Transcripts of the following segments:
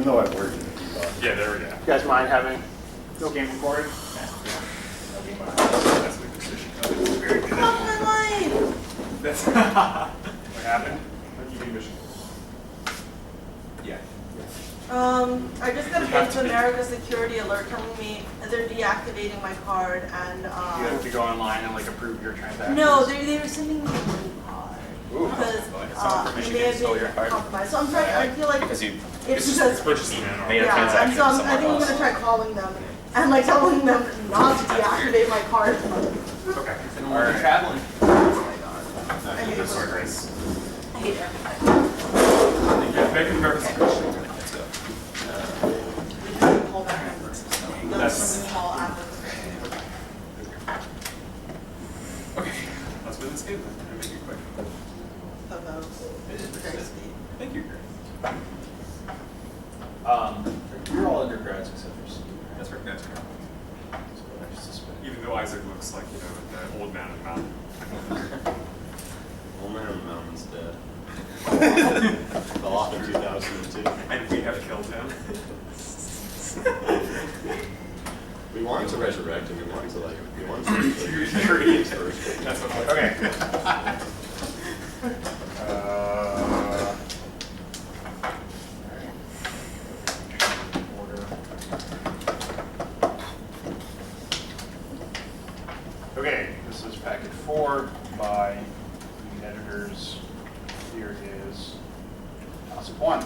though I've worked in the debug. Yeah, there we go. You guys mind having no game recorded? That's the position. Very good. Fuck my life! That's what happened? You mean mission? Yeah. I just got a Bank of America security alert telling me that they're deactivating my card and You have to go online and like approve your transaction. no, they were sending me a new card. Ooh. Because Someone from it Michigan may have stole your been card. compromised. So I'm trying, I feel like Because you it's because Purchasing it. made a yeah, and transaction so I somewhere think I'm else. gonna try calling them and like telling them not to deactivate my card. Okay. And when you're traveling. I hate That's it. sorry, Grace. I hate everything. Yeah, Bank of America's a question. We have to call back and That's- call after. Okay. Let's play this game then. I'm gonna make it quick. Thank you, Greg. You're all undergrads except for Steve. That's right. That's right. Even though Isaac looks like, you know, the old man of the mountain. Old Man on the Mountain's dead. Fell off in 2002. And we have killed him. We wanted to resurrect him. We wanted to like. Tree. First. That's what I'm like. Okay. Order. Okay, this is packet 4 by the editors. Here is toss-up 1.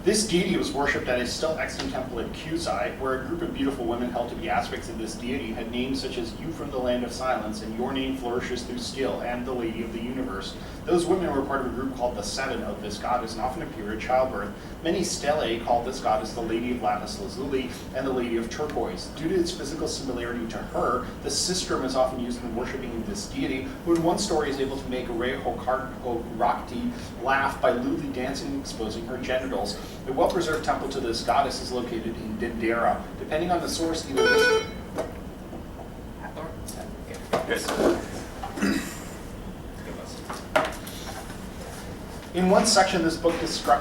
This deity was worshipped at a still extant temple at Kusai, where a group of beautiful women held to be aspects of this deity had names such as "You from the Land of Silence" and "Your name flourishes through skill" and "The Lady of the Universe." Those women were part of a group called the Seven of this goddess and often appear at childbirth. Many stelae called this goddess the Lady of Lapis Lazuli and the Lady of Turquoise. Due to its physical similarity to her, the sistrum is often used in worshipping this deity, who in one story is able to make Ray Hokarakti laugh by lewdly dancing and exposing her genitals. A well-preserved temple to this goddess is located in Dendera. Depending on the source, either this... In one section, this book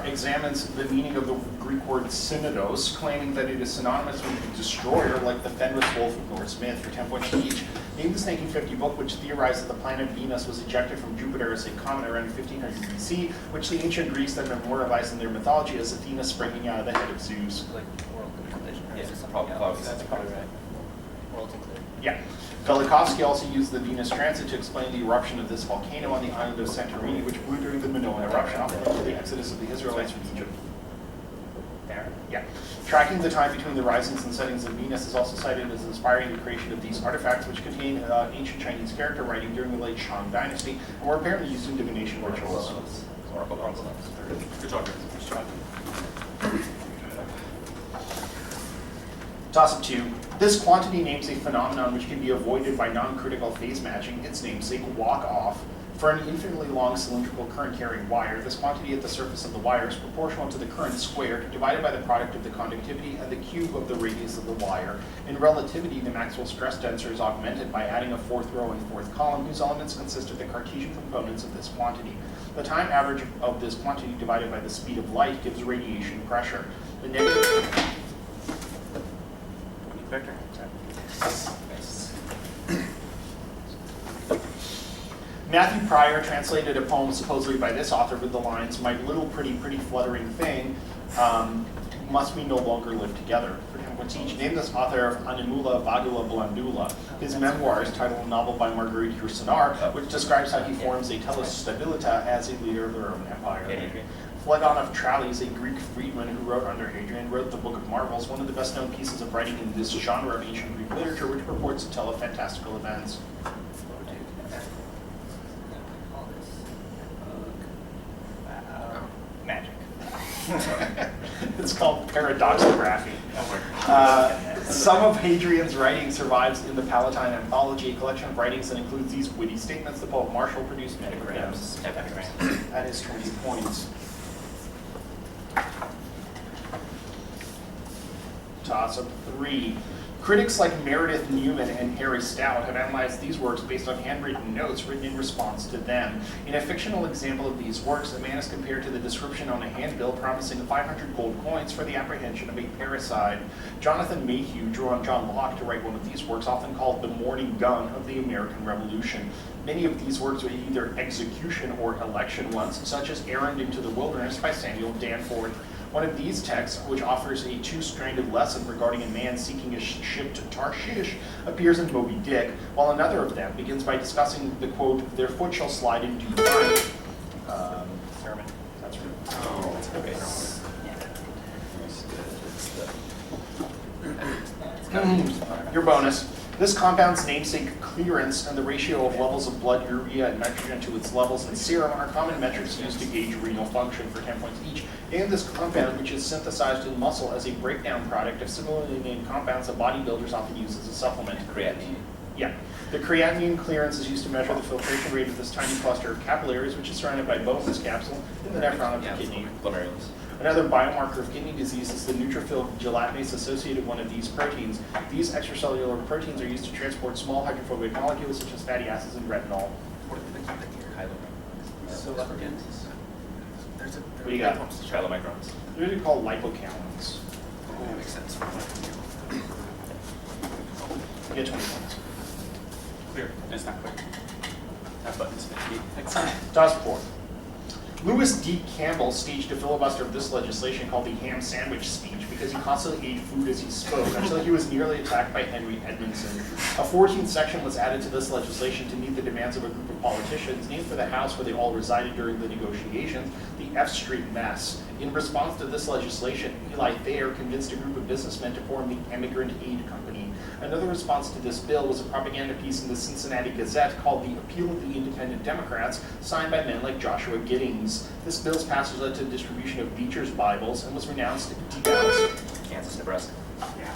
examines the meaning of the Greek word synodos, claiming that it is synonymous with destroyer, like the Fenris Wolf of Norse myth, for 10 points each. In this 1950 book, which theorized that the planet Venus was ejected from Jupiter as a comet around 1500 BC, which the ancient Greeks then memorialized in their mythology as Athena springing out of the head of Zeus. Like world collision. Yeah, probably. That's probably right. World's included. Yeah. Velikovsky also used the Venus transit to explain the eruption of this volcano on the island of Santorini, which blew during the Minoan eruption, often linked to the exodus of the Israelites from Egypt. There. Yeah. Tracking the time between the risings and settings of Venus is also cited as inspiring the creation of these artifacts, which contain ancient Chinese character writing during the late Shang dynasty, and were apparently used in divination rituals. Oracle notes. Good job, guys. Good job. Toss-up 2. This quantity names a phenomenon which can be avoided by non-critical phase matching its namesake walk-off. For an infinitely long cylindrical current-carrying wire, this quantity at the surface of the wire is proportional to the current squared, divided by the product of the conductivity and the cube of the radius of the wire. In relativity, the Maxwell stress tensor is augmented by adding a fourth row and fourth column, whose elements consist of the Cartesian components of this quantity. The time average of this quantity divided by the speed of light gives radiation pressure. The negative... Vector. Matthew Pryor translated a poem supposedly by this author with the lines, "My little pretty fluttering thing must we no longer live together." For 10 points each. Named this author of Animula Vagula Blandula. His memoirs, titled A Novel by Marguerite Yourcenar, which describes how he forms a telestabilita as a leader of the Roman Empire. Phlegon of Tralles, a Greek freedman who wrote under Hadrian, wrote the Book of Marvels, one of the best-known pieces of writing in this genre of ancient Greek literature, which purports to tell of fantastical events. Magic. It's called paradoxography. Some of Hadrian's writing survives in the Palatine Anthology, a collection of writings that includes these witty statements. The poet Marshall produced epigrams. That is 20 points. Toss-up 3. Critics like Meredith Newman and Harry Stout have analyzed these works based on handwritten notes written in response to them. In a fictional example of these works, a man is compared to the description on a handbill promising 500 gold coins for the apprehension of a parricide. Jonathan Mayhew drew on John Locke to write one of these works, often called the morning gun of the American Revolution. Many of these works were either execution or election ones, such as Errand into the Wilderness by Samuel Danforth. One of these texts, which offers a two-stranded lesson regarding a man seeking a ship to Tarshish, appears in Moby Dick, while another of them begins by discussing the quote, "Their foot shall slide in due time." Sermon. That's right. Oh, Okay. Your bonus. This compound's namesake clearance and the ratio of levels of blood, urea, and nitrogen to its levels in serum are common metrics used to gauge renal function for 10 points each. And this compound, which is synthesized in muscle as a breakdown product of similarly named compounds that bodybuilders often use as a supplement. Creatinine. Yeah. The creatinine clearance is used to measure the filtration rate of this tiny cluster of capillaries, which is surrounded by boneless capsule in the nephron of the kidney. Glomerulus. Another biomarker of kidney disease is the neutrophil gelatinase associated with one of these proteins. These extracellular proteins are used to transport small hydrophobic molecules such as fatty acids and retinol. What are the things that here? Chylomicrons. There's a. What do you got? Chylomicrons. They're usually called lipocalins. That makes sense. You get 20 points. clear. It's not clear. That button's 50. Dosport. Lewis D. Campbell staged a filibuster of this legislation called the ham sandwich speech because he constantly ate food as he spoke until he was nearly attacked by Henry Edmondson. A 14th section was added to this legislation to meet the demands of a group of politicians named for the house where they all resided during the negotiations, the F Street Mess. In response to this legislation, Eli Thayer convinced a group of businessmen to form the Emigrant Aid Company. Another response to this bill was a propaganda piece in the Cincinnati Gazette called The Appeal of the Independent Democrats, signed by men like Joshua Giddings. This bill's passage led to the distribution of Beecher's Bibles and was denounced. Kansas, Nebraska. Yeah.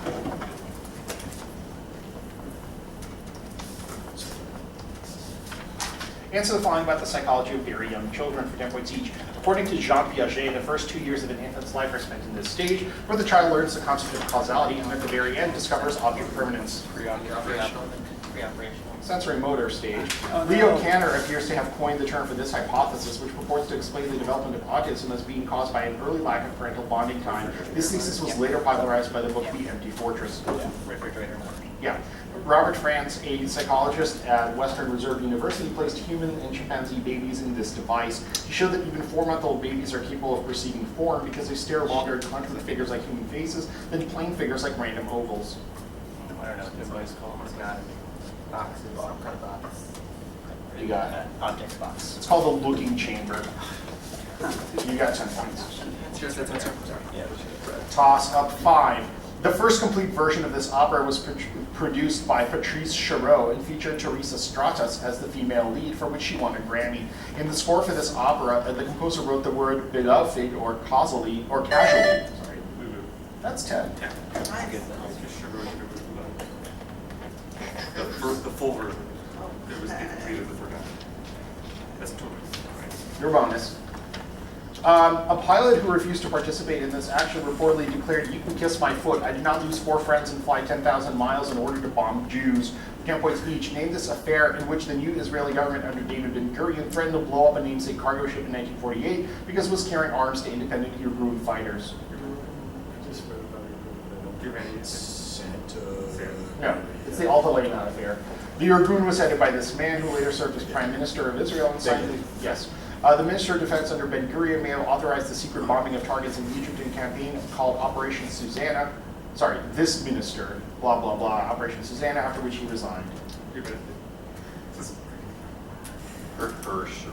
Answer the following about the psychology of very young children for 10 points each. According to Jean Piaget, the first 2 years of an infant's life are spent in this stage, where the child learns the concept of causality and at the very end discovers object permanence. Pre-operational. Sensory motor stage. Leo Kanner appears to have coined the term for this hypothesis, which purports to explain the development of autism as being caused by an early lack of parental bonding time. This thesis was later popularized by the book The Empty Fortress. Refrigerator. Yeah. Robert Franz, a psychologist at Western Reserve University, placed human and chimpanzee babies in this device. He showed that even 4-month-old babies are capable of perceiving form because they stare longer at contour figures like human faces than plain figures like random ovals. I don't know what this device called. It's got boxes. Some kind of box. What you got? Objects box. It's called the looking chamber. You got 10 points. Yeah. Toss up 5. The first complete version of this opera was produced by Patrice Chéreau and featured Teresa Stratas as the female lead, for which she won a Grammy. In the score for this opera, the composer wrote the word beloved or causally or casually. Sorry, that's 10. The full version. It was completed the forgotten. That's totally right. Your bonus. A pilot who refused to participate in this action reportedly declared, "You can kiss my foot. I did not lose 4 friends and fly 10,000 miles in order to bomb Jews." 10 points each. Name this affair in which the new Israeli government under David Ben-Gurion threatened to blow up a namesake cargo ship in 1948 because it was carrying arms to independent Irgun fighters. No, it's the Alta Leyna affair. The Irgun was headed by this man who later served as Prime Minister of Israel and signed the Minister of Defense under Ben-Gurion may have authorized the secret bombing of targets in the Egyptian campaign called Operation Susanna. Sorry, this minister, blah, blah, blah, Operation Susanna, after which he resigned. Herschel.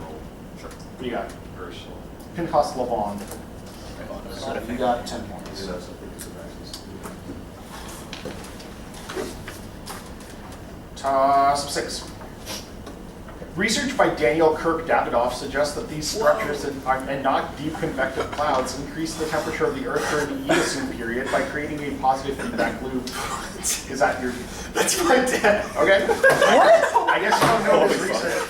What do you got? Herschel. Pinchas Lavon. You got 10 points. Toss 6. Research by Daniel Kirk Davidoff suggests that these structures and not deep convective clouds increase the temperature of the Earth during the Eocene period by creating a positive feedback loop. Is that your... That's my dad. Okay. What? I guess you don't know this research.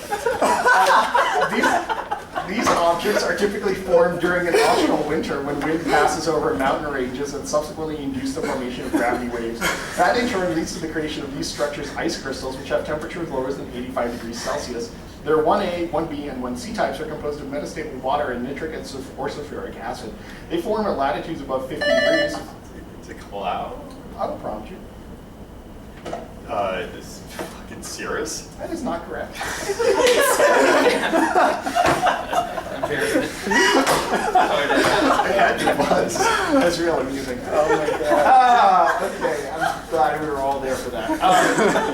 These objects are typically formed during an optional winter when wind passes over mountain ranges and subsequently induce the formation of gravity waves. That in turn leads to the creation of these structures, ice crystals, which have temperatures lower than 85 degrees Celsius. Their 1A, 1B, and 1C types are composed of metastable water and nitric and or sulfuric acid. They form at latitudes above 50 degrees. It's a cloud. I will prompt you. Is fucking Cirrus? That is not correct. Embarrassment. It was. That's real amusing. Oh my god. Okay, I'm glad we were all there for that.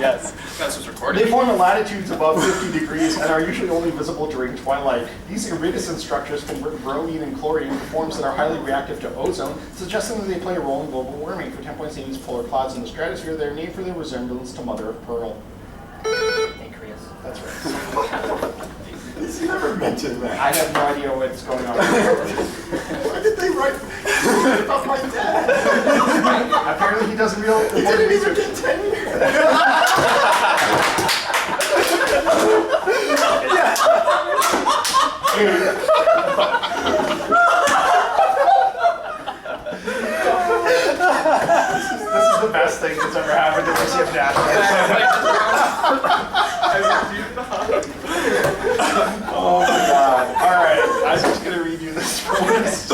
Yes. That's what's recorded. They form at latitudes above 50 degrees and are usually only visible during twilight. These iridescent structures convert bromine and chlorine into forms that are highly reactive to ozone, suggesting that they play a role in global warming. For 10 points in these polar clouds in the stratosphere, they're named for their resemblance to mother of pearl. Pancreas. That's right. He never mentioned that. I have no idea what's going on. Why did they write about my dad? Apparently he doesn't real. He didn't even get tenure. This is the best thing that's ever happened to ACF National. Oh my god. Alright, I'm just going to redo this for once.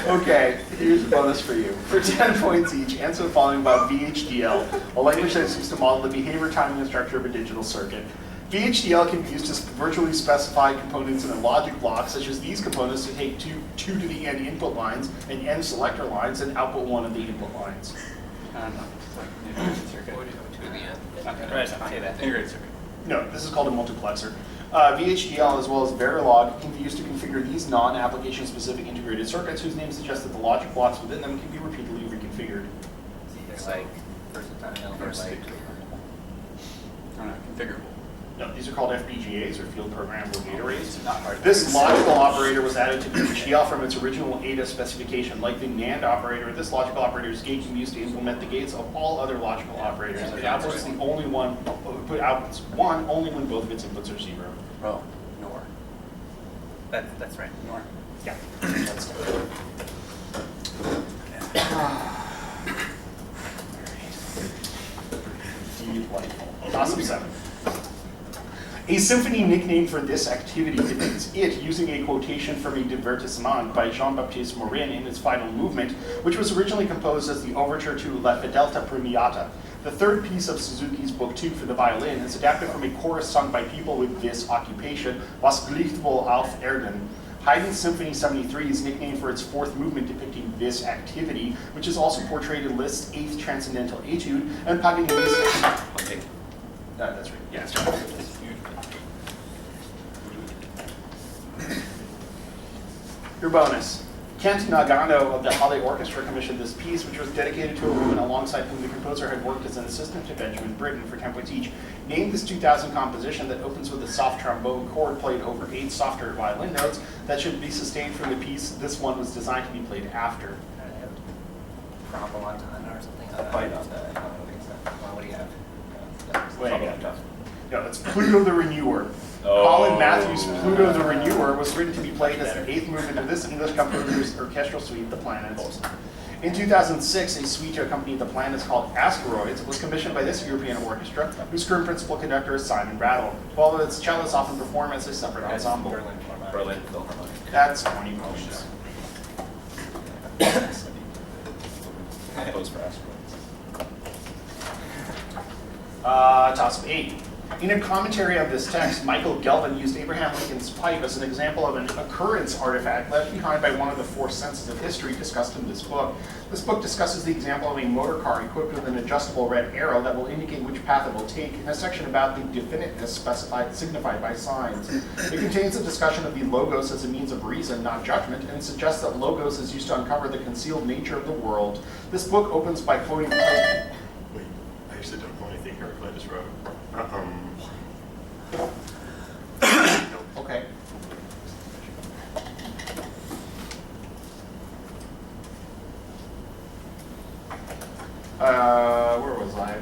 Okay, here's a bonus for you. For 10 points each, answer the following about VHDL, a language that is used to model the behavior, timing, and structure of a digital circuit. VHDL can be used to virtually specify components in a logic block, such as these components to take two to the n input lines and n selector lines and output one of the input lines. Integrated circuit. To the end. Right, say that. Integrated circuit. No, this is called a multiplexer. VHDL as well as Verilog can be used to configure these non-application specific integrated circuits whose names suggest that the logic blocks within them can be repeatedly reconfigured. It's like versatile, like Configurable. No, these are called FPGAs, or field programmable gate arrays. Not hard. This logical operator was added to VHDL from its original ADA specification. Like the NAND operator, this logical operator's gate can be used to implement the gates of all other logical operators. And outputs the only one, put outputs one only when both of its inputs are 0. oh, nor. That's right. Nor. Yeah, that's good. Delightful. Awesome 7. A symphony nickname for this activity depicts it using a quotation from a divertissement by Jean-Baptiste Morin in its final movement, which was originally composed as the overture to La Fedelta Premiata. The third piece of Suzuki's Book 2 for the violin is adapted from a chorus sung by people with this occupation, Was gelieft wohl auf Erden. Haydn's Symphony 73 is nicknamed for its fourth movement depicting this activity, which is also portrayed in Liszt's 8th Transcendental Etude, and Paganini's... that's right, yeah, that's right. Your bonus. Kent Nagano of the Halle Orchestra commissioned this piece, which was dedicated to a woman alongside whom the composer had worked as an assistant to Benjamin Britten for 10 points each. Named this 2000 composition that opens with a soft trombone chord played over 8 softer violin notes that should be sustained from the piece. This one was designed to be played after. Problem on time or something. Fight on that. I don't think so. Well, what do you have? Wait, no, it's Pluto the Renewer. Oh. Colin Matthews' Pluto the Renewer was written to be played as the 8th movement of this English composer's orchestral suite, The Planets. In 2006, a suite to accompany The Planets called Asteroids was commissioned by this European orchestra, whose current principal conductor is Simon Rattle, while its cellists often perform as a separate ensemble. Berlin Philharmonic. That's 20 points. Those for asteroids. Toss-up 8. In a commentary of this text, Michael Gelvin used Abraham Lincoln's pipe as an example of an occurrence artifact left behind by one of the 4 senses of history discussed in this book. This book discusses the example of a motor car equipped with an adjustable red arrow that will indicate which path it will take in a section about the definiteness signified by signs. It contains a discussion of the logos as a means of reason, not judgment, and suggests that logos is used to uncover the concealed nature of the world. This book opens by quoting... Wait, I actually don't know anything here. I just wrote. Okay. Where was I?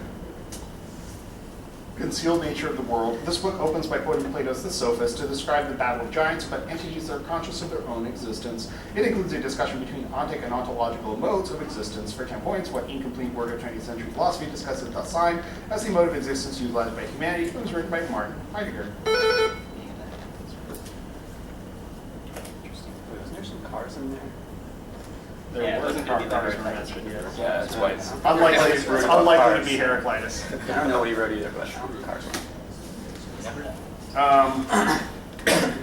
concealed nature of the world, this book opens by quoting Plato's The Sophist to describe the battle of giants about entities that are conscious of their own existence. It includes a discussion between ontic and ontological modes of existence. For 10 points, what incomplete work of 20th century philosophy discusses thus sign as the mode of existence utilized by humanity. It was written by Martin Heidegger. Wasn't there some cars in there? There Yeah, it were wasn't gonna be cars the mentioned, yes. Yeah, that's why it's Unlikely to be Heraclitus. I don't know what he wrote either, but cars.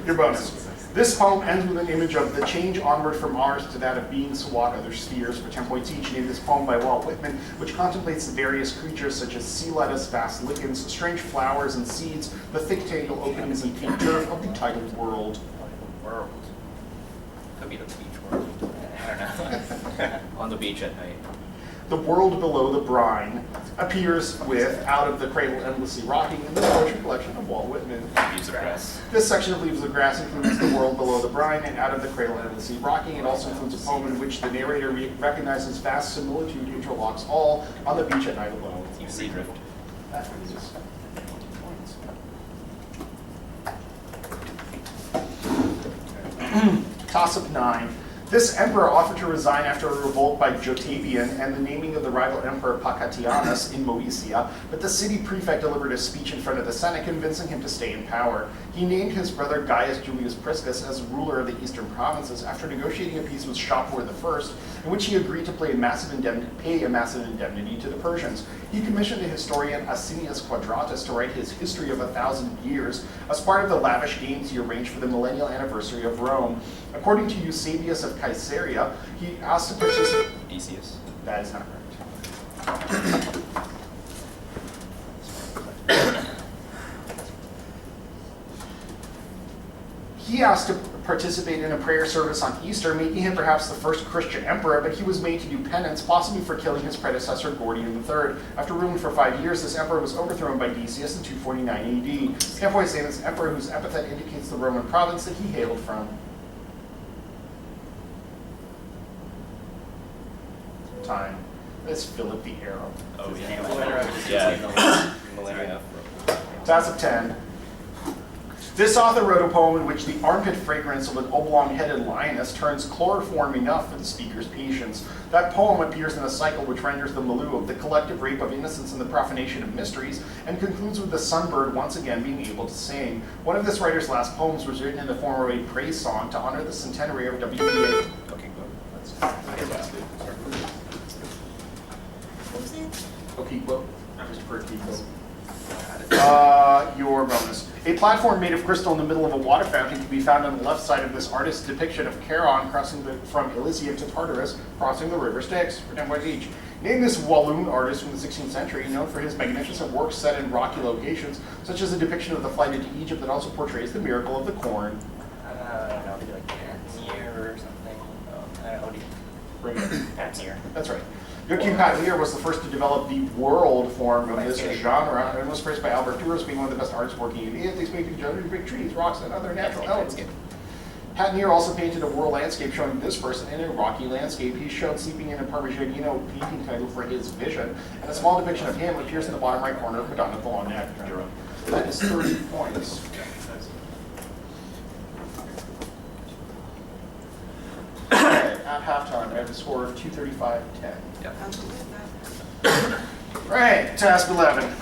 Your bonus. This poem ends with an image of the change onward from Mars to that of beings who walk other spheres. For 10 points each, name this poem by Walt Whitman, which contemplates the various creatures such as sea lettuce, vast lichens, strange flowers and seeds, the thick tangled openings and pink turf of the tidal world. World. Could be the beach world. I don't know. On the beach at night. The world below the brine appears with Out of the Cradle Endlessly Rocking in the poetry collection of Walt Whitman. Leaves of Grass. This section of Leaves of Grass includes The World Below the Brine and Out of the Cradle Endlessly Rocking. It also includes a poem in which the narrator recognizes vast similitude interlocks all on the beach at night alone. Sea Drift. That is points. Toss-up 9. This emperor offered to resign after a revolt by Jotavian and the naming of the rival emperor Pacatianus in Moesia, but the city prefect delivered a speech in front of the Senate convincing him to stay in power. He named his brother Gaius Julius Priscus as ruler of the eastern provinces after negotiating a peace with Shapur I, in which he agreed to pay a massive indemnity to the Persians. He commissioned the historian Asinius Quadratus to write his History of 1,000 Years as part of the lavish games he arranged for the millennial anniversary of Rome. According to Eusebius of Caesarea, he asked to participate. Decius. That is not correct. He asked to participate in a prayer service on Easter, making him perhaps the first Christian emperor, but he was made to do penance, possibly for killing his predecessor Gordian III. After ruling for 5 years, this emperor was overthrown by Decius in 249 AD. Campoy is this emperor whose epithet indicates the Roman province that he hailed from. Time. That's Philip the Arab. Oh, Yeah. Millennia. That's a 10. This author wrote a poem in which the armpit fragrance of an oblong-headed lioness turns chloroform enough for the speaker's patience. That poem appears in a cycle which renders the milieu of the collective rape of innocence and the profanation of mysteries, and concludes with the sunbird once again being able to sing. One of this writer's last poems was written in the form of a praise song to honor the centenary of WBA. Okay, Who's it? Okiko. Christopher Okiko. Your bonus. A platform made of crystal in the middle of a water fountain can be found on the left side of this artist's depiction of Charon crossing from Elysium to Tartarus, crossing the river Styx, for 10 points each. Name this Walloon artist from the 16th century, known for his magnificent works set in rocky locations, such as a depiction of the flight into Egypt that also portrays the miracle of the corn. I don't know, maybe like Patnier or something. I don't know, Bring it. Patnier. That's right. Joachim Patnier was the first to develop the world form of this genre, and was praised by Albert Dürer as being one of the best artists working in the 80s, making generally big trees, rocks, and other natural elements. Patnier also painted a world landscape showing this person in a rocky landscape. He's shown sleeping in a Parmigianino painting title for his vision, and a small depiction of him appears in the bottom right corner of Madonna with the long neck. That is 30 points. At halftime, I have a score of 235-10. Right, task 11.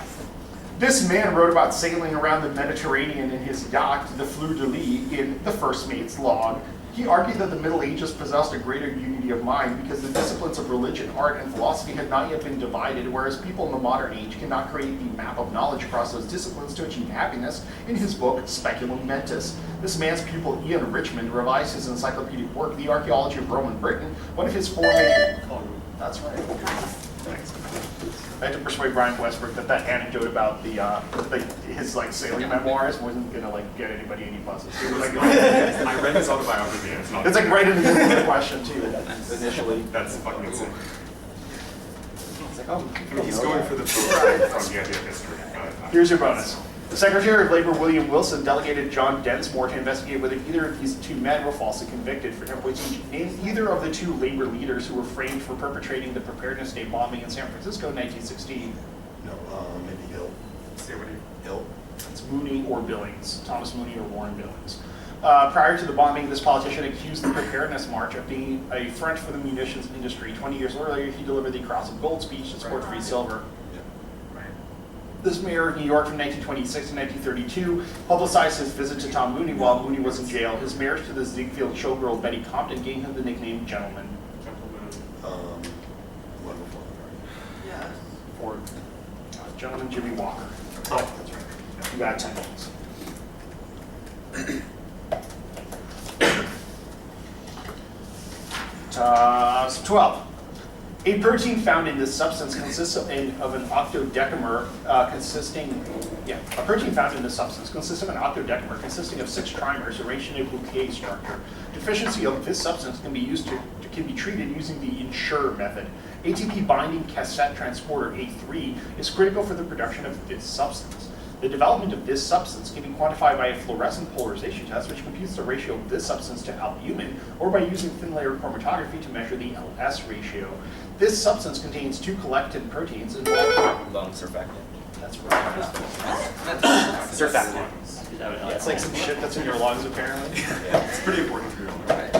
This man wrote about sailing around the Mediterranean in his yacht, the Fleur-de-Lis, in The First Mate's Log. He argued that the Middle Ages possessed a greater unity of mind because the disciplines of religion, art, and philosophy had not yet been divided, whereas people in the modern age cannot create the map of knowledge across those disciplines to achieve happiness in his book, Speculum Mentis. This man's pupil, Ian Richmond, revised his encyclopedic work, The Archaeology of Roman Britain, one of his four major... That's right. Thanks. I had to persuade Brian Westbrook that anecdote about his sailing memoirs wasn't gonna get anybody any buses. It was I read his autobiography. And it's not. It's right in the middle of the question too. Initially, That's fucking insane. it's like, oh, He's going for the program from the idea of history. Here's your bonus. The Secretary of Labor, William Wilson, delegated John Densmore to investigate whether either of these two men were falsely convicted for 10 points each. Name either of the two labor leaders who were framed for perpetrating the Preparedness Day bombing in San Francisco in 1916. No, maybe Yale. say what he. Hill. It's Mooney or Billings, Thomas Mooney or Warren Billings. Prior to the bombing, this politician accused the Preparedness March of being a front for the munitions industry. 20 years earlier, he delivered the Cross of Gold speech to support free silver. Right. This mayor of New York from 1926 to 1932 publicized his visit to Tom Mooney while Mooney was in jail. His marriage to the Ziegfeld showgirl Betty Compton gave him the nickname Gentleman. Gentleman. One before. Yes. For Gentleman Jimmy Walker. Oh, that's right. You got 10 points. So 12. A protein found in this substance consists of an octodecamer a protein found in this substance consists of an octodecamer consisting of 6 trimers arranged in a bouquet structure. Deficiency of this substance can be treated using the Ensure method. ATP binding cassette transporter A3 is critical for the production of this substance. The development of this substance can be quantified by a fluorescent polarization test, which computes the ratio of this substance to albumin, or by using thin layer chromatography to measure the LS ratio. This substance contains 2 collectin proteins involved. Lung surfactant. That's right. Surfactant. Yeah, it's like some shit that's in your lungs, apparently. It's pretty important for you.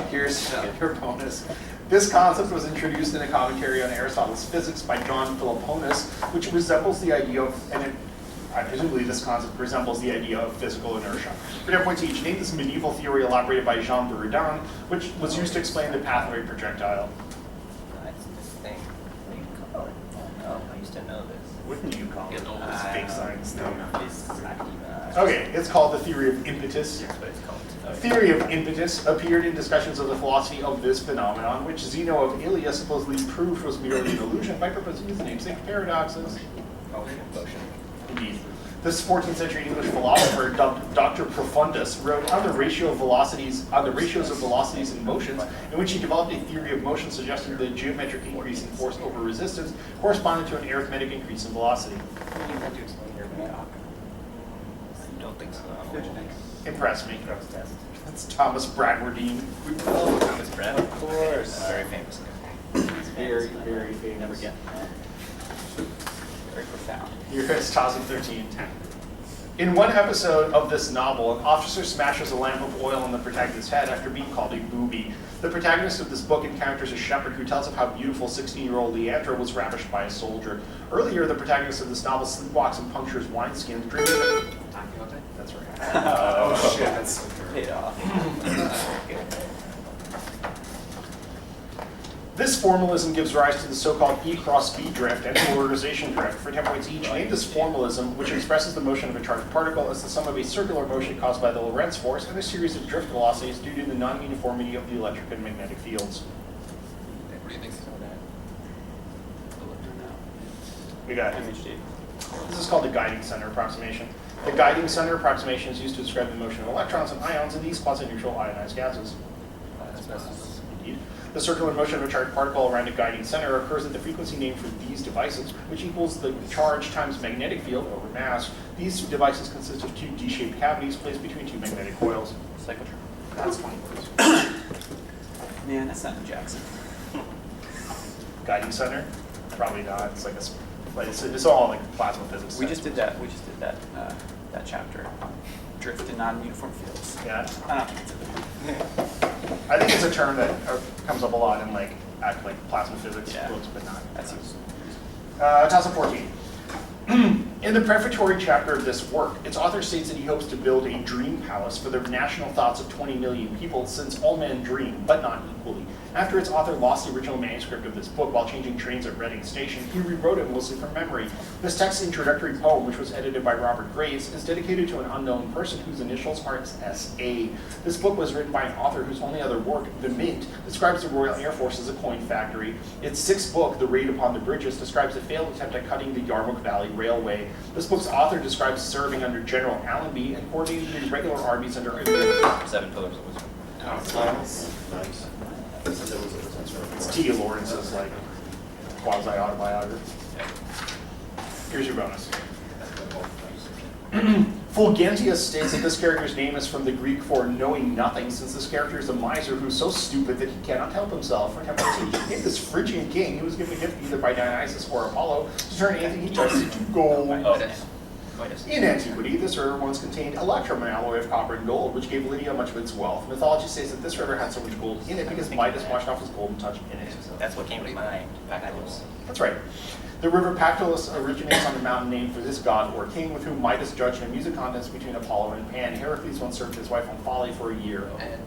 Here's your bonus. This concept was introduced in a commentary on Aristotle's physics by John Philoponus, which resembles the idea of, presumably this concept resembles the idea of physical inertia. For 10 points each, name this medieval theory elaborated by Jean Buridan, which was used to explain the path of a projectile. That's this thing. What do you call it? Oh, I used to know this. What do you call it? It's Fake science. It's Okay, it's called the theory of impetus. That's what it's called. Theory of impetus appeared in discussions of the philosophy of this phenomenon, which Zeno of Ilia supposedly proved was merely an illusion by proposing the namesake paradoxes. Motion. Indeed. This 14th century English philosopher, dubbed Dr. Profundus, wrote on the ratios of velocities and motions, in which he developed a theory of motion suggesting the geometric increase in force over resistance corresponded to an arithmetic increase in velocity. You had to explain your talk. I don't think so. Impress me. Gross test. That's Thomas Bradwardine. Oh, Thomas Brad. Of course. Very famous guy. Very, very famous. Never get that. Very profound. Here's Tossing 13. In one episode of this novel, an officer smashes a lamp of oil on the protagonist's head after being called a booby. The protagonist of this book encounters a shepherd who tells of how beautiful 16-year-old Leandra was ravished by a soldier. Earlier, the protagonist of this novel sleepwalks and punctures wineskins, drinking. That's right. Oh shit, that's Paid off. This formalism gives rise to the so-called E cross B drift and polarization drift. For 10 points each, name this formalism, which expresses the motion of a charged particle as the sum of a circular motion caused by the Lorentz force and a series of drift velocities due to the non-uniformity of the electric and magnetic fields. What do you think of that? We got Image data. This is called the guiding center approximation. The guiding center approximation is used to describe the motion of electrons and ions in these quasi-neutral ionized gases. Indeed. The circular motion of a charged particle around a guiding center occurs at the frequency named for these devices, which equals the charge times magnetic field over mass. These devices consist of 2 D-shaped cavities placed between 2 magnetic coils. Cyclotron. That's fine, please. Man, that's not in Jackson. Guiding center? Probably not. It's like but it's all like plasma physics. We just did that that chapter on drift and non-uniform fields. Yeah. I don't think it's I think it's a term that comes up a lot in like plasma physics Yeah. books, but not. that's useful. Tassel 14. In the prefatory chapter of this work, its author states that he hopes to build a dream palace for the national thoughts of 20 million people, since all men dream, but not equally. After its author lost the original manuscript of this book while changing trains at Reading Station, he rewrote it mostly from memory. This text's introductory poem, which was edited by Robert Graves, is dedicated to an unknown person whose initials are S.A. This book was written by an author whose only other work, The Mint, describes the Royal Air Force as a coin factory. Its 6th book, The Raid Upon the Bridges, describes a failed attempt at cutting the Yarmouth Valley Railway. This book's author describes serving under General Allenby and coordinating the regular armies under 7 pillars of wisdom. Nice. It's T. Lawrence's like quasi-autobiography. Here's your bonus. Fulgentius states that this character's name is from the Greek for knowing nothing, since this character is a miser who's so stupid that he cannot help himself. For example, he gave this Phrygian king, who was given a gift either by Dionysus or Apollo, to turn anything he touched into gold. Oh, Midas. In antiquity, this river once contained electrum, an alloy of copper and gold, which gave Lydia much of its wealth. Mythology says that this river had so much gold in it because Midas washed off his golden touch in it. That's what came to mind. Pactolus. That's right. The river Pactolus originates on the mountain named for this god or king with whom Midas judged in a music contest between Apollo and Pan. Heracles once served his wife on folly for a year. And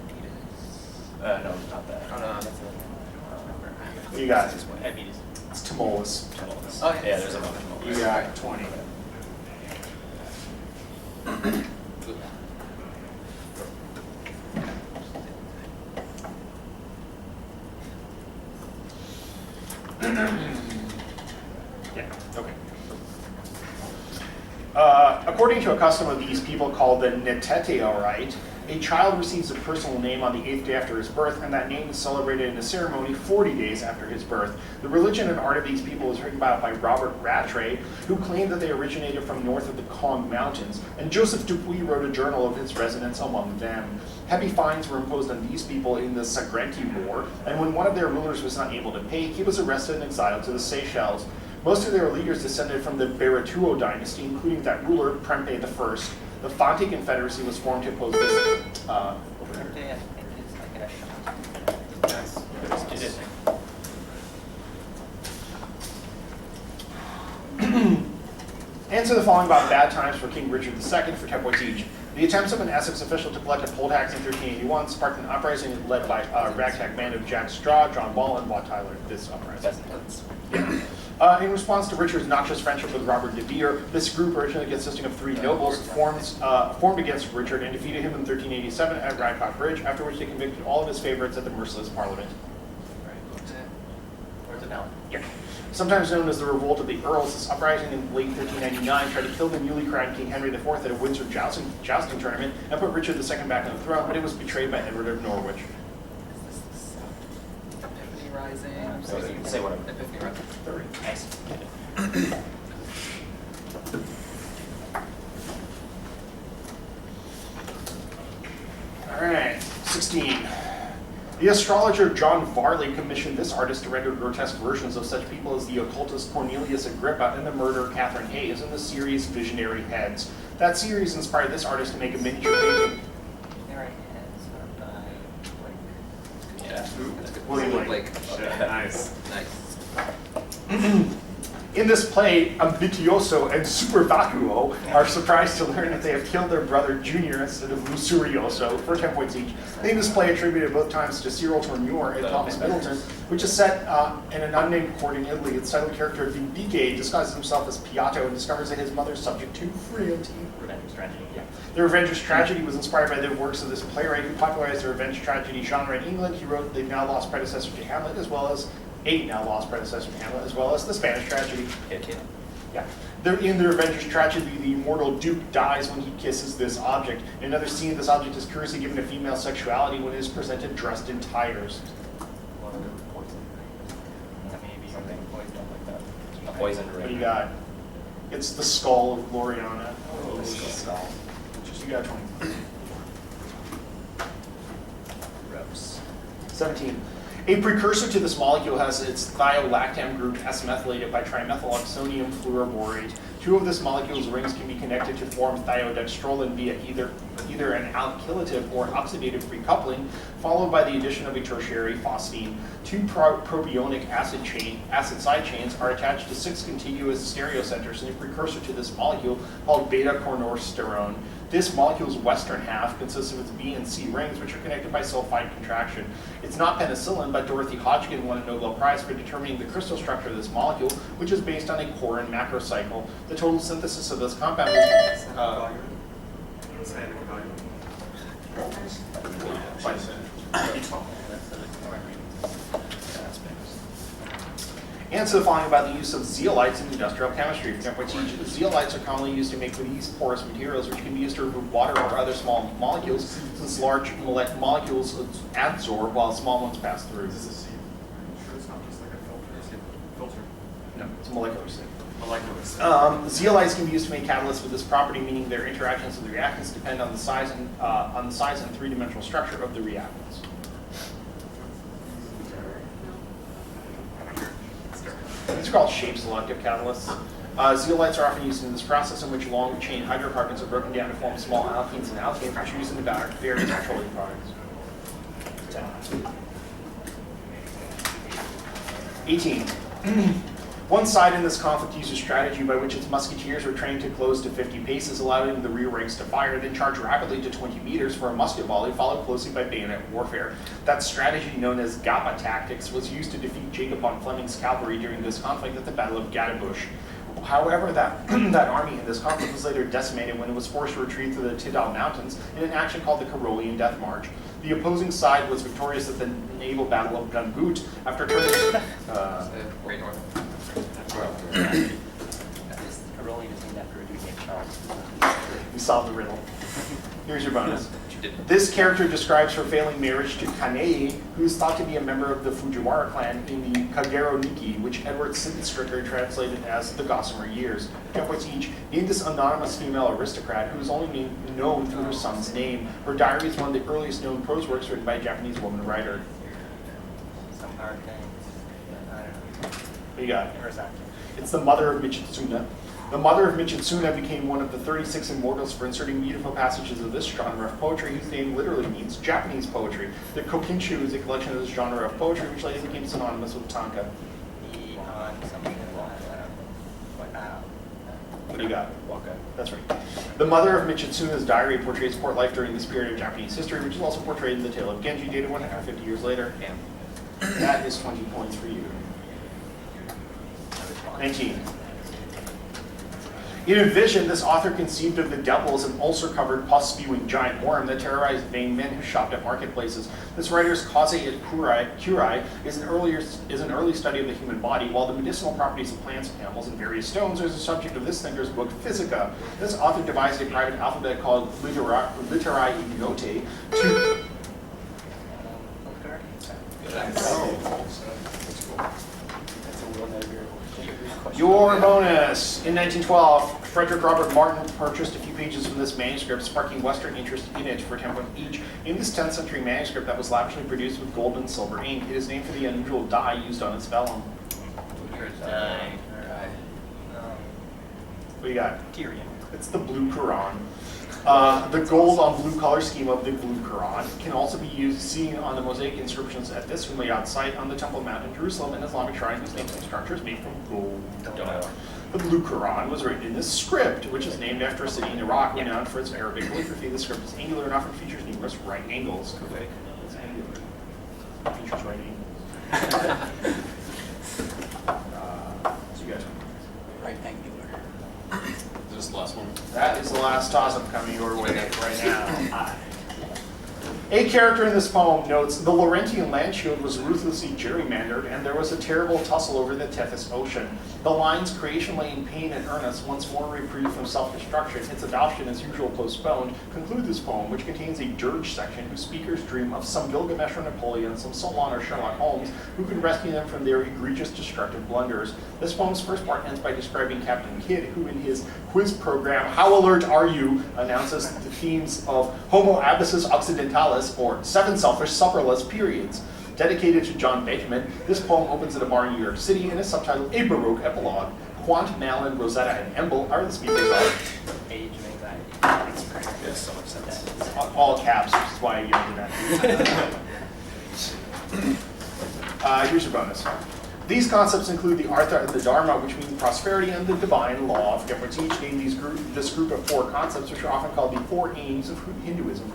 no, not that. Oh, no, that's it. I don't remember. You got it. Epides. It's Tmolus. Tmolus. Oh, yeah, there's a moment. You got 20. Yeah, okay. According to a custom of these people called the Netetea rite, a child receives a personal name on the 8th day after his birth, and that name is celebrated in a ceremony 40 days after his birth. The religion and art of these people was written about by Robert Rattray, who claimed that they originated from north of the Kong Mountains, and Joseph Dupuy wrote a journal of his residence among them. Heavy fines were imposed on these people in the Sagrenti War, and when one of their rulers was not able to pay, he was arrested and exiled to the Seychelles. Most of their leaders descended from the Berituo dynasty, including that ruler, Prempeh I. The Fonte Confederacy was formed to oppose this. Over here. Answer the following about bad times for King Richard II for 10 points each. The attempts of an Essex official to collect a poll tax in 1381 sparked an uprising led by a ragtag band of Jack Straw, John Ball, and Wat Tyler. This uprising. In response to Richard's noxious friendship with Robert de Vere, this group, originally consisting of 3 nobles, formed against Richard and defeated him in 1387 at Radcott Bridge, after which they convicted all of his favorites at the merciless Parliament. Where's it now? Yeah. Sometimes known as the Revolt of the Earls, this uprising in late 1399 tried to kill the newly crowned King Henry IV at a Windsor jousting tournament and put Richard II back on the throne, but it was betrayed by Edward of Norwich. Epiphany Rising. So you can say whatever. Epiphany Rising. 30. Nice. All right, 16. The astrologer John Varley commissioned this artist to render grotesque versions of such people as the occultist Cornelius Agrippa and the murderer Catherine Hayes in the series Visionary Heads. That series inspired this artist to make a miniature painting. Visionary Heads are by Yeah. William Blake. Blake. Shit, nice. Nice. In this play, Ambitioso and Super Vacuo are surprised to learn that they have killed their brother Junior instead of Lusurioso for 10 points each. In this play, attributed both times to Cyril Tourneur and Thomas Middleton, which is set in an unnamed court in Italy. Its title character, Vibique, disguises himself as Piatto and discovers that his mother is subject to frailty. Revenge Tragedy. Yeah. The revenge tragedy was inspired by the works of this playwright who popularized the revenge tragedy genre in England. He wrote the now lost predecessor to Hamlet, as well as a now lost predecessor to Hamlet, as well as the Spanish tragedy. Kid. Yeah. In the Revenger's tragedy, the immortal Duke dies when he kisses this object. In another scene, this object is curiously given a female sexuality when it is presented dressed in tires. Maybe something poison like that. A poisoned What do you ring. got? It's the skull of Gloriana. Oh, the skull. You got 20. Reps. 17. A precursor to this molecule has its thiolactam group S-methylated by trimethyloxonium fluoroborate. 2 of this molecule's rings can be connected to form thiodextrolin via either an alkylative or oxidative recoupling, followed by the addition of a tertiary phosphine. 2 propionic acid side chains are attached to 6 contiguous stereocenters in a precursor to this molecule called beta-cornersterone. This molecule's western half consists of its B and C rings, which are connected by sulfide contraction. It's not penicillin, but Dorothy Hodgkin won a Nobel Prize for determining the crystal structure of this molecule, which is based on a core and macro cycle. The total synthesis of this compound is Answer the following about the use of zeolites in industrial chemistry. For example, zeolites are commonly used to make release porous materials, which can be used to remove water or other small molecules, since large molecules absorb while small ones pass through. Is this a seed? Sure, it's not just like a filter. No, it's a molecular state. Molecular seed. Zeolites can be used to make catalysts with this property, meaning their interactions with the reactants depend on the size and three-dimensional structure of the reactants. These are called shape-selective catalysts. Zeolites are often used in this process, in which long-chain hydrocarbons are broken down to form small alkenes and alkanes, which are used in various petroleum products. 18. One side in this conflict used a strategy by which its musketeers were trained to close to 50 paces, allowing the rear ranks to fire, then charge rapidly to 20 meters for a musket volley, followed closely by bayonet warfare. That strategy, known as Gappa tactics, was used to defeat Jacob von Fleming's cavalry during this conflict at the Battle of Gadebusch. However, that army in this conflict was later decimated when it was forced to retreat through the Tidal Mountains in an action called the Karolian Death March. The opposing side was victorious at the naval battle of Gunboot after turning... Great North. Rolling is named after a dude named Charles. You solved the riddle. Here's your bonus. But you didn't. This character describes her failing marriage to Kanei, who is thought to be a member of the Fujiwara clan in the Kagero Nikki, which Edward Sittenstricker translated as the Gossamer Years. Templates each named this anonymous female aristocrat, who is only known through her son's name. Her diary is one of the earliest known prose works written by a Japanese woman writer. Some hard things. I don't know. What you got? Where's that? It's the mother of Michitsuna. The mother of Michitsuna became one of the 36 immortals for inserting beautiful passages of this genre of poetry, whose name literally means Japanese poetry. The Kokinshu is a collection of this genre of poetry, which later became synonymous with tanka. Something What do you got? Waka. That's right. The mother of Michitsuna's diary portrays court life during this period of Japanese history, which is also portrayed in the tale of Genji, dated 150 years later. Damn. That is 20 points for you. 19. In a vision, this author conceived of the devil as an ulcer-covered, pus-spewing giant worm that terrorized vain men who shopped at marketplaces. This writer's Kaze et Kurai is an early study of the human body, while the medicinal properties of plants, animals, and various stones are the subject of this thinker's book, Physica. This author devised a private alphabet called Literae Ignotae to... Your bonus. In 1912, Frederick Robert Martin purchased a few pages from this manuscript, sparking Western interest in it for 10 points each. In this 10th century manuscript that was lavishly produced with gold and silver ink, it is named for the unusual dye used on its vellum. What do you got? Tyrion. It's the blue Quran. The gold on blue color scheme of the blue Quran can also be seen on the mosaic inscriptions at this Humayyad site on the Temple Mount in Jerusalem, an Islamic shrine whose names and structure is made from gold. The blue Quran was written in this script, which is named after a city in Iraq renowned for its Arabic calligraphy. The script is angular and often features numerous right angles. It's angular. It features right angles. So you guys. Right angular. Is this the last one? That is the last toss-up coming your way right now. A character in this poem notes, the Laurentian land shield was ruthlessly gerrymandered, and there was a terrible tussle over the Tethys Ocean. The lines, creation lay in pain and earnest, once more reprieved from self-destruction, its adoption as usual postponed, conclude this poem, which contains a dirge section whose speakers dream of some Gilgamesh or Napoleon, some Solon or Sherlock Holmes, who could rescue them from their egregious destructive blunders. This poem's first part ends by describing Captain Kidd, who in his quiz program, How Alert Are You?, announces the themes of Homo Abyssus Occidentalis, or Seven Selfish Supperless Periods. Dedicated to John Benjamin, this poem opens at a bar in New York City and is subtitled A Baroque Epilogue. Quant, Malin, Rosetta, and Emble are the speakers of Age of Anxiety. It's great. Yes, so much sense. all caps, which is why I yelled at that. Here's your bonus. These concepts include the Artha and the Dharma, which mean prosperity, and the divine law of difference. Each name this group of four concepts, which are often called the four aims of Hinduism.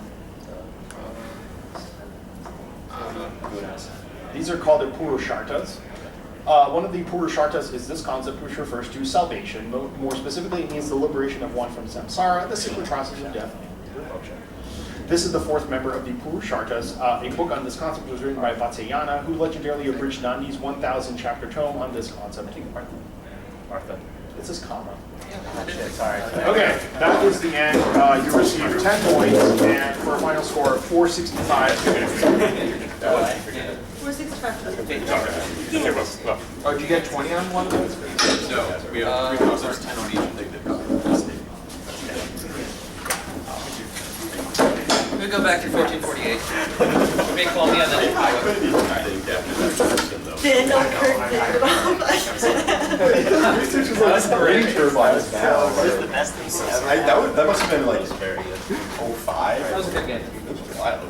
These are called the Purusharthas. One of the Purusharthas is this concept, which refers to salvation. More specifically, it means the liberation of one from samsara, the sacred process of death. This is the fourth member of the Purusharthas. A book on this concept was written by Vatsyayana, who legendarily abridged Nandi's 1,000-chapter tome on this concept. Artha. It says comma. Sorry. Okay, that is the end. You received 10 points, and for a final score of 465. 465. Oh, did you get 20 on one of those? No, we have 3 counselors, 10 on each, and they did cover. We go back to 1448. We may call the end of the highway. Didn't know Kurt did it all. Research was like great. wind turbines now. This is the best thing ever. That must have been like Very good. 05. That was a good game. That's wild.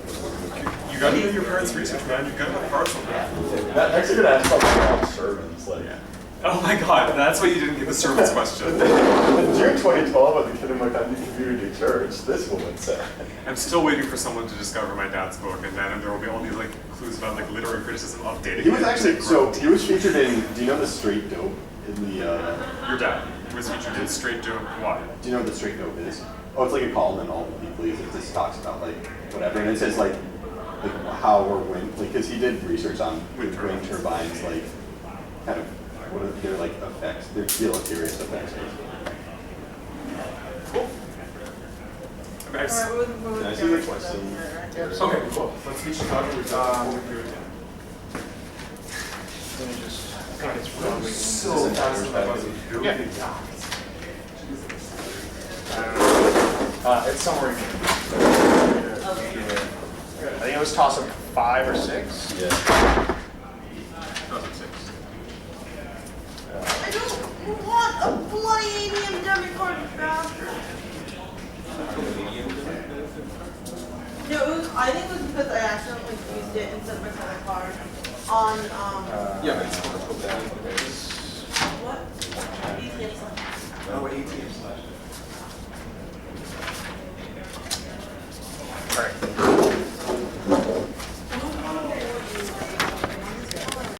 You gotta do your parents' research, man. You gotta have parts on that. Next, you're gonna ask about my mom's sermons. Like, Oh my god, that's why you didn't get the servants question. in June 2012, at the Kid in My Country Community Church, this woman said. I'm still waiting for someone to discover my dad's book, and then there will be all these like clues about like literary criticism updating. He was it. actually, so he was featured in, do you know the Straight Dope in the, Your dad was featured in Straight Joke. Why? do you know what the Straight Dope is? Oh, it's like a column in all the weeklies. It just talks about like whatever, and it says like how or when, like, because he did research on wind turbines, like kind of what are their like effects, their deleterious effects. Okay, Alright, what was Can I the see the other question? stuff? okay, cool. Let's each talk about Let me just, I think it's probably. so fast with my buzzer. Yeah. It's somewhere in here. I think it was toss up 5 or 6. Yeah. I don't want a bloody ADM debit card, bastard. No, I think it was because I accidentally used it instead of my credit card on, Yeah, it's